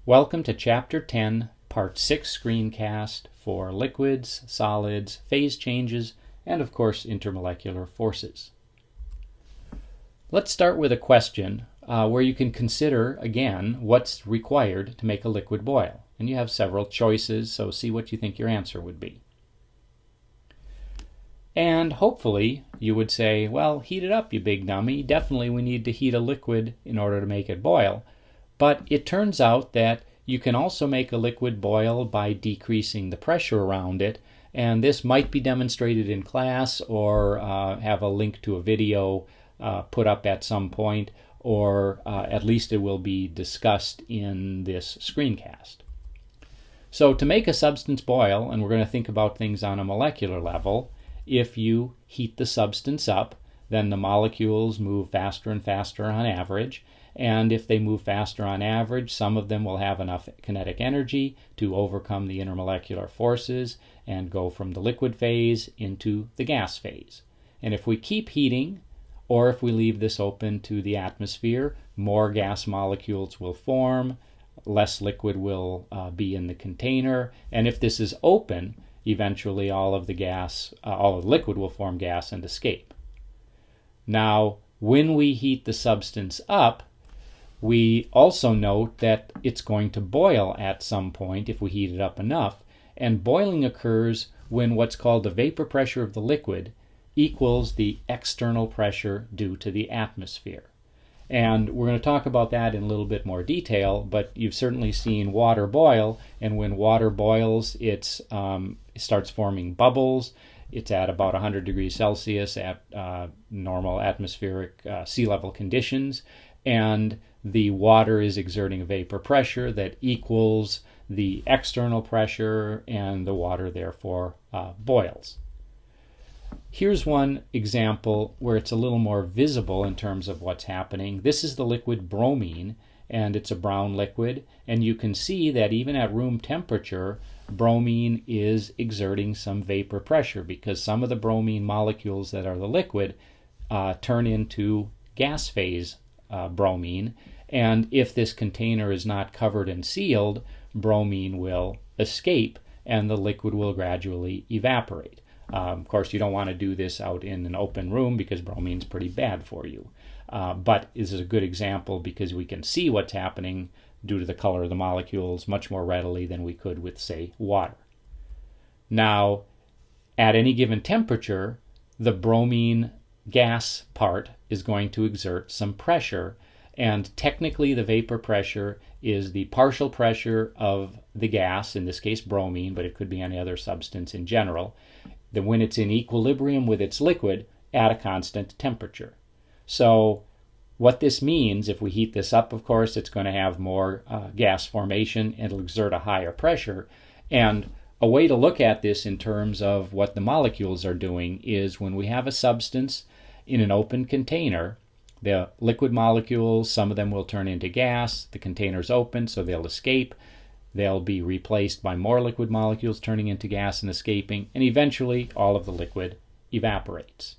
Welcome to Chapter 10, Part 6 Screencast for liquids, solids, phase changes, and of course intermolecular forces. Let's start with a question where you can consider, again, what's required to make a liquid boil. And you have several choices, so see what you think your answer would be. And hopefully you would say, well, heat it up, you big dummy. Definitely we need to heat a liquid in order to make it boil. But it turns out that you can also make a liquid boil by decreasing the pressure around it, and this might be demonstrated in class or have a link to a video put up at some point, or at least it will be discussed in this screencast. So to make a substance boil, and we're going to think about things on a molecular level, if you heat the substance up, then the molecules move faster and faster on average. And if they move faster on average, some of them will have enough kinetic energy to overcome the intermolecular forces and go from the liquid phase into the gas phase. And if we keep heating, or if we leave this open to the atmosphere, more gas molecules will form, less liquid will be in the container, and if this is open, eventually all of the liquid will form gas and escape. Now, when we heat the substance up, we also note that it's going to boil at some point if we heat it up enough, and boiling occurs when what's called the vapor pressure of the liquid equals the external pressure due to the atmosphere. And we're going to talk about that in a little bit more detail, but you've certainly seen water boil, and when water boils, it starts forming bubbles. It's at about 100 degrees Celsius at normal atmospheric sea level conditions, and the water is exerting a vapor pressure that equals the external pressure, and the water therefore boils. Here's one example where it's a little more visible in terms of what's happening. This is the liquid bromine, and it's a brown liquid, and you can see that even at room temperature, bromine is exerting some vapor pressure because some of the bromine molecules that are the liquid turn into gas phase bromine, and if this container is not covered and sealed, bromine will escape and the liquid will gradually evaporate. Of course, you don't want to do this out in an open room because bromine's pretty bad for you. But this is a good example because we can see what's happening due to the color of the molecules much more readily than we could with, say, water. Now, at any given temperature, the bromine gas part is going to exert some pressure, and technically the vapor pressure is the partial pressure of the gas, in this case bromine, but it could be any other substance in general, that when it's in equilibrium with its liquid at a constant temperature. So what this means, if we heat this up, of course, it's going to have more gas formation, and it'll exert a higher pressure. And a way to look at this in terms of what the molecules are doing is when we have a substance in an open container, the liquid molecules, some of them will turn into gas, the container's open, so they'll escape. They'll be replaced by more liquid molecules turning into gas and escaping, and eventually all of the liquid evaporates.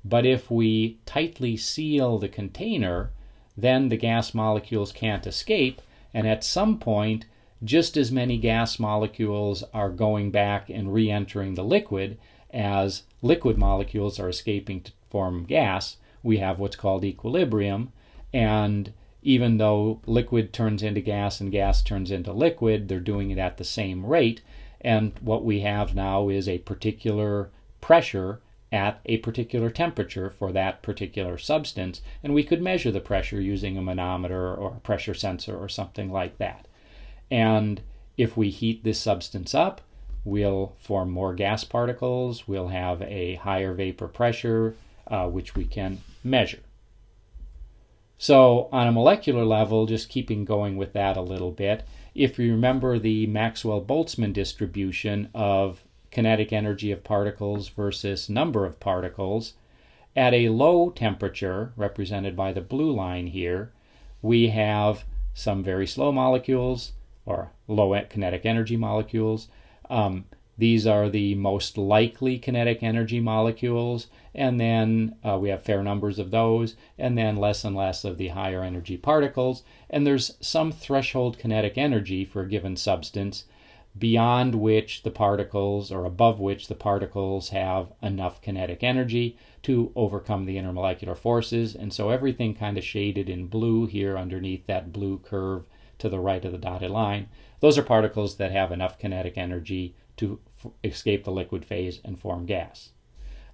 But if we tightly seal the container, then the gas molecules can't escape, and at some point, just as many gas molecules are going back and re-entering the liquid as liquid molecules are escaping to form gas. We have what's called equilibrium, and even though liquid turns into gas and gas turns into liquid, they're doing it at the same rate, and what we have now is a particular pressure at a particular temperature for that particular substance, and we could measure the pressure using a manometer or a pressure sensor or something like that. And if we heat this substance up, we'll form more gas particles, we'll have a higher vapor pressure, which we can measure. So on a molecular level, just keeping going with that a little bit, if you remember the Maxwell-Boltzmann distribution of kinetic energy of particles versus number of particles, at a low temperature, represented by the blue line here, we have some very slow molecules, or low kinetic energy molecules. These are the most likely kinetic energy molecules, and then we have fair numbers of those, and then less and less of the higher energy particles. And there's some threshold kinetic energy for a given substance beyond which the particles, or above which the particles have enough kinetic energy to overcome the intermolecular forces. And so everything kind of shaded in blue here underneath that blue curve to the right of the dotted line, those are particles that have enough kinetic energy to escape the liquid phase and form gas.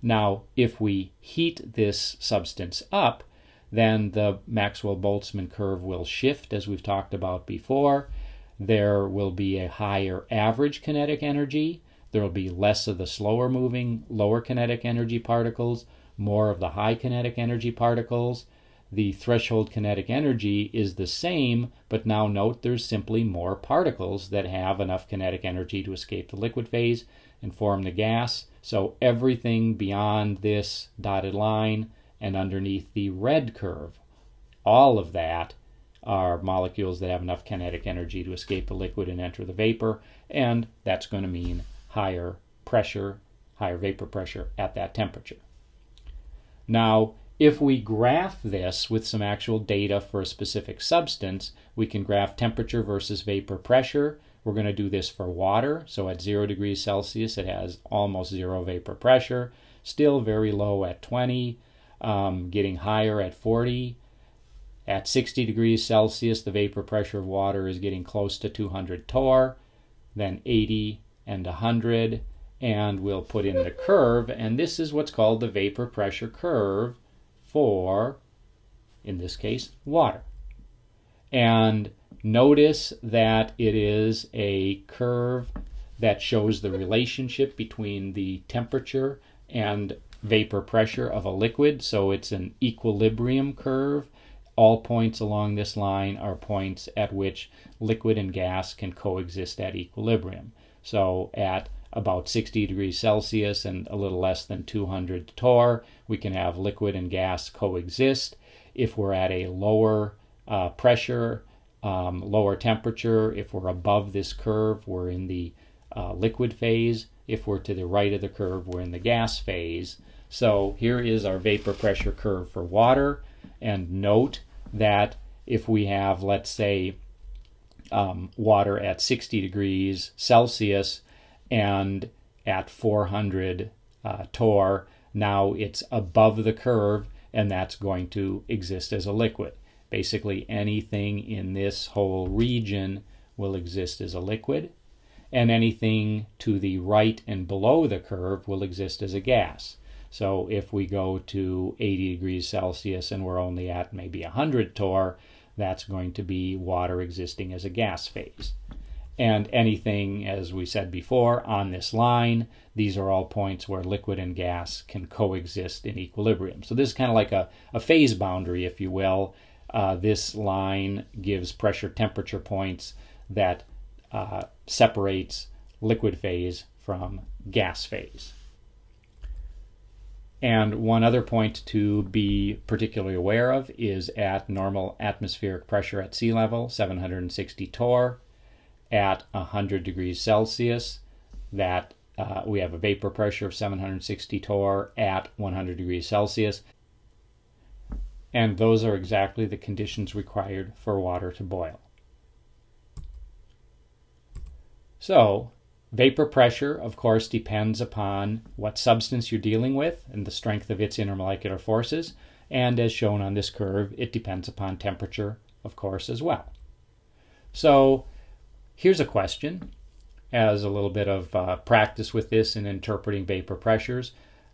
Now, if we heat this substance up, then the Maxwell-Boltzmann curve will shift, as we've talked about before. There will be a higher average kinetic energy. There will be less of the slower moving, lower kinetic energy particles, more of the high kinetic energy particles. The threshold kinetic energy is the same, but now note there's simply more particles that have enough kinetic energy to escape the liquid phase and form the gas. So everything beyond this dotted line and underneath the red curve, all of that are molecules that have enough kinetic energy to escape the liquid and enter the vapor, and that's going to mean higher pressure, higher vapor pressure at that temperature. Now, if we graph this with some actual data for a specific substance, we can graph temperature versus vapor pressure. We're going to do this for water. So at 0 degrees Celsius, it has almost zero vapor pressure, still very low at 20, getting higher at 40. At 60 degrees Celsius, the vapor pressure of water is getting close to 200 torr, then 80 and 100, and we'll put in the curve, and this is what's called the vapor pressure curve for, in this case, water. And notice that it is a curve that shows the relationship between the temperature and vapor pressure of a liquid, so it's an equilibrium curve. All points along this line are points at which liquid and gas can coexist at equilibrium. So at about 60 degrees Celsius and a little less than 200 torr, we can have liquid and gas coexist. If we're at a lower pressure, lower temperature, if we're above this curve, we're in the liquid phase. If we're to the right of the curve, we're in the gas phase. So here is our vapor pressure curve for water. And note that if we have, let's say, water at 60 degrees Celsius and at 400 torr, now it's above the curve, and that's going to exist as a liquid. Basically, anything in this whole region will exist as a liquid, and anything to the right and below the curve will exist as a gas. So if we go to 80 degrees Celsius and we're only at maybe 100 torr, that's going to be water existing as a gas phase. And anything, as we said before, on this line, these are all points where liquid and gas can coexist in equilibrium. So this is kind of like a phase boundary, if you will. This line gives pressure temperature points that separates liquid phase from gas phase. And one other point to be particularly aware of is at normal atmospheric pressure at sea level, 760 torr, at 100 degrees Celsius, that we have a vapor pressure of 760 torr at 100 degrees Celsius. And those are exactly the conditions required for water to boil. So, vapor pressure, of course, depends upon what substance you're dealing with and the strength of its intermolecular forces. And as shown on this curve, it depends upon temperature, of course, as well. So here's a question, as a little bit of practice with this in interpreting vapor pressures.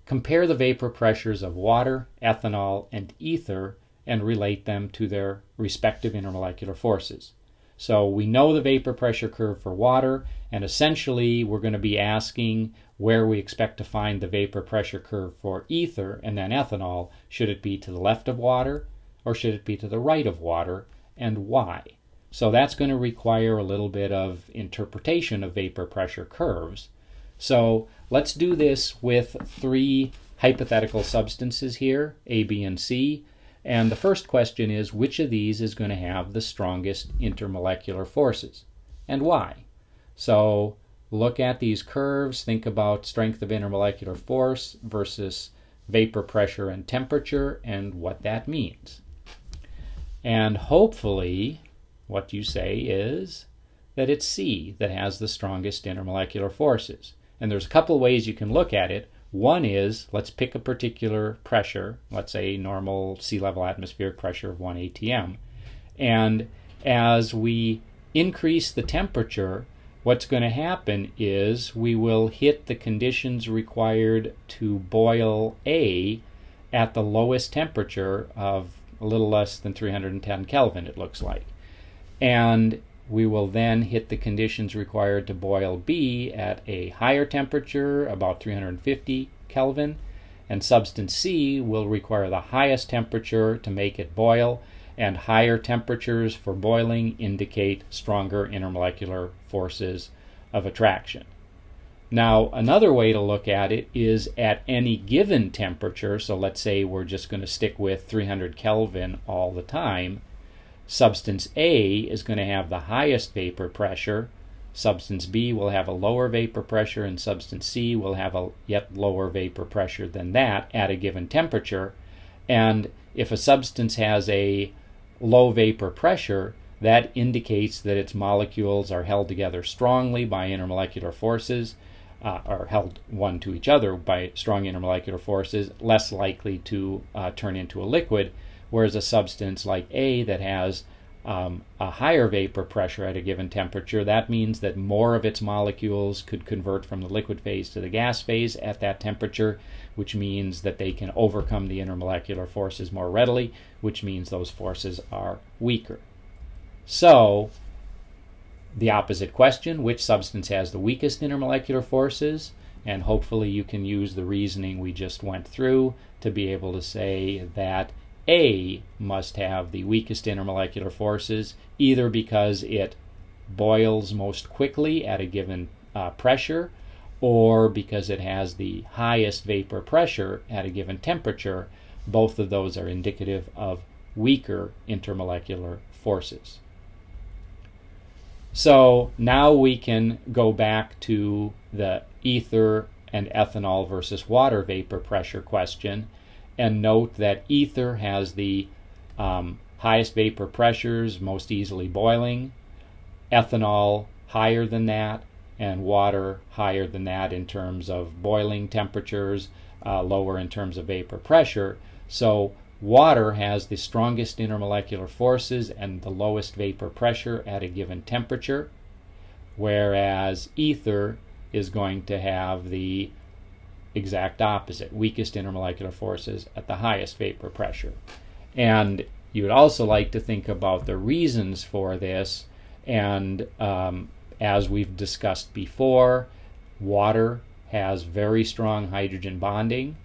Compare the vapor pressures of water, ethanol, and ether and relate them to their respective intermolecular forces. So we know the vapor pressure curve for water, and essentially we're going to be asking where we expect to find the vapor pressure curve for ether and then ethanol. Should it be to the left of water or should it be to the right of water, and why? So that's going to require a little bit of interpretation of vapor pressure curves. So let's do this with three hypothetical substances here, A, B, and C. And the first question is, which of these is going to have the strongest intermolecular forces, and why? So look at these curves, think about strength of intermolecular force versus vapor pressure and temperature and what that means. And hopefully what you say is that it's C that has the strongest intermolecular forces. And there's a couple ways you can look at it. One is, let's pick a particular pressure, let's say normal sea level atmospheric pressure of 1 atm. And as we increase the temperature, what's going to happen is we will hit the conditions required to boil A at the lowest temperature of a little less than 310 Kelvin, it looks like. And we will then hit the conditions required to boil B at a higher temperature, about 350 Kelvin, and substance C will require the highest temperature to make it boil, and higher temperatures for boiling indicate stronger intermolecular forces of attraction. Now, another way to look at it is at any given temperature, so let's say we're just going to stick with 300 Kelvin all the time, substance A is going to have the highest vapor pressure, substance B will have a lower vapor pressure, and substance C will have a yet lower vapor pressure than that at a given temperature. And if a substance has a low vapor pressure, that indicates that its molecules are held together strongly by intermolecular forces, or held one to each other by strong intermolecular forces, less likely to turn into a liquid, whereas a substance like A that has a higher vapor pressure at a given temperature, that means that more of its molecules could convert from the liquid phase to the gas phase at that temperature, which means that they can overcome the intermolecular forces more readily, which means those forces are weaker. So, the opposite question, which substance has the weakest intermolecular forces? And hopefully you can use the reasoning we just went through to be able to say that A must have the weakest intermolecular forces, either because it boils most quickly at a given pressure, or because it has the highest vapor pressure at a given temperature. Both of those are indicative of weaker intermolecular forces. So now we can go back to the ether and ethanol versus water vapor pressure question and note that ether has the highest vapor pressures, most easily boiling, ethanol higher than that, and water higher than that in terms of boiling temperatures, lower in terms of vapor pressure. So water has the strongest intermolecular forces and the lowest vapor pressure at a given temperature, whereas ether is going to have the exact opposite, weakest intermolecular forces at the highest vapor pressure. And you would also like to think about the reasons for this, and as we've discussed before, water has very strong hydrogen bonding.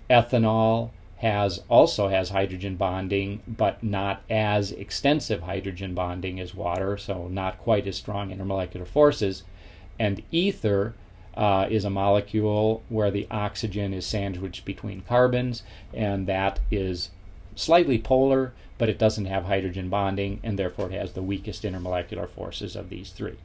Ethanol also has hydrogen bonding, but not as extensive hydrogen bonding as water, so not quite as strong intermolecular forces. And ether is a molecule where the oxygen is sandwiched between carbons, and that is slightly polar, but it doesn't have hydrogen bonding, and therefore it has the weakest intermolecular forces of these three.